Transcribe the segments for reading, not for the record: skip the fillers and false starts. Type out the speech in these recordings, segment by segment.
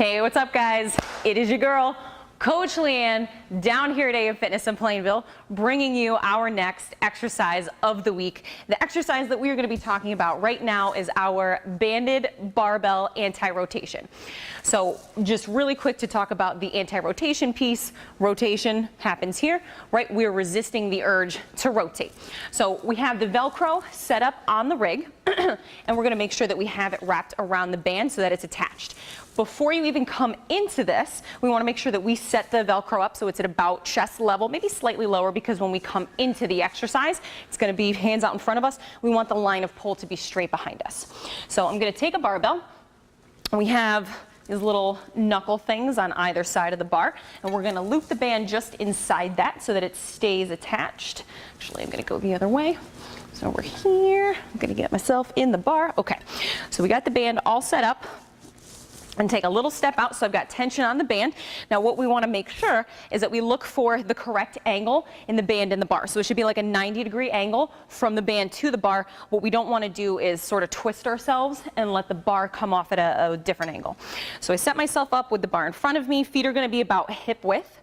Hey, what's up guys? It is your girl, Coach LeighAnn, down here at AM Fitness in Plainville, bringing you our next exercise of the week. The exercise that we are going to be talking about right now is our banded barbell anti-rotation. So just really quick to talk about the anti-rotation piece. Rotation happens here, right? We're resisting the urge to rotate. So we have the Velcro set up on the rig, and we're going to make sure that we have it wrapped around the band so that it's attached. Before you even come into this, we want to make sure that we set the Velcro up so it's at about chest level, maybe slightly lower, because when we come into the exercise, it's going to be hands out in front of us. We want the line of pull to be straight behind us. So I'm going to take a barbell. We have these little knuckle things on either side of the bar, and we're going to loop the band just inside that so that it stays attached. Actually, I'm going to go the other way. So over here, I'm going to get myself in the bar. Okay, so we got the band all set up. And take a little step out so I've got tension on the band. Now what we want to make sure is that we look for the correct angle in the band and the bar. So it should be like a 90-degree angle from the band to the bar. What we don't want to do is sort of twist ourselves and let the bar come off at a different angle. So I set myself up with the bar in front of me. Feet are going to be about hip width.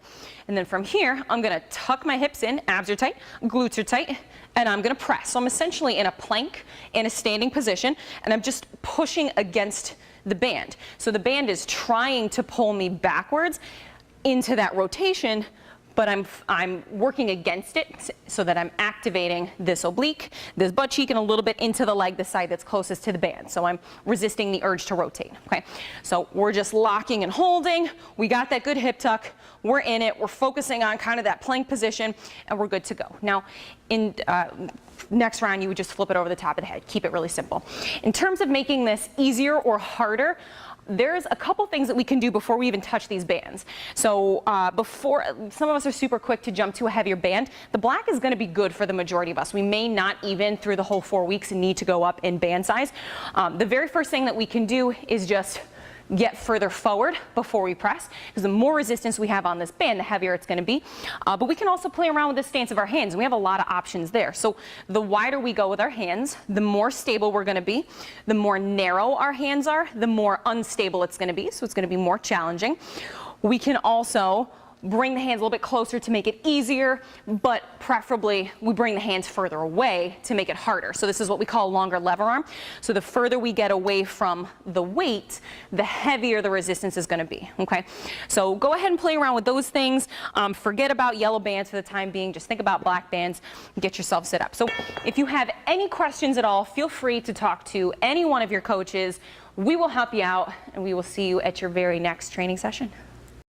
And then from here, I'm going to tuck my hips in, abs are tight, glutes are tight, and I'm going to press. So I'm essentially in a plank in a standing position, and I'm just pushing against the band. So the band is trying to pull me backwards into that rotation, but I'm working against it so that I'm activating this oblique, this butt cheek, and a little bit into the leg, the side that's closest to the band. So I'm resisting the urge to rotate. Okay, so we're just locking and holding. We got that good hip tuck. We're in it. We're focusing on kind of that plank position, and we're good to go. Now, in next round, you would just flip it over the top of the head. Keep it really simple. In terms of making this easier or harder, there's a couple things that we can do before we even touch these bands. So before, some of us are super quick to jump to a heavier band. The black is going to be good for the majority of us. We may not even through the whole 4 weeks need to go up in band size. The very first thing that we can do is just get further forward before we press, because the more resistance we have on this band, the heavier it's going to be. But we can also play around with the stance of our hands, and we have a lot of options there. So the wider we go with our hands, the more stable we're going to be. The more narrow our hands are, the more unstable it's going to be, so it's going to be more challenging. We can also bring the hands a little bit closer to make it easier, but preferably we bring the hands further away to make it harder. So this is what we call a longer lever arm. So the further we get away from the weight, the heavier the resistance is going to be. Okay, so go ahead and play around with those things. Forget about yellow bands for the time being. Just think about black bands and get yourself set up. So if you have any questions at all, feel free to talk to any one of your coaches. We will help you out, and we will see you at your very next training session.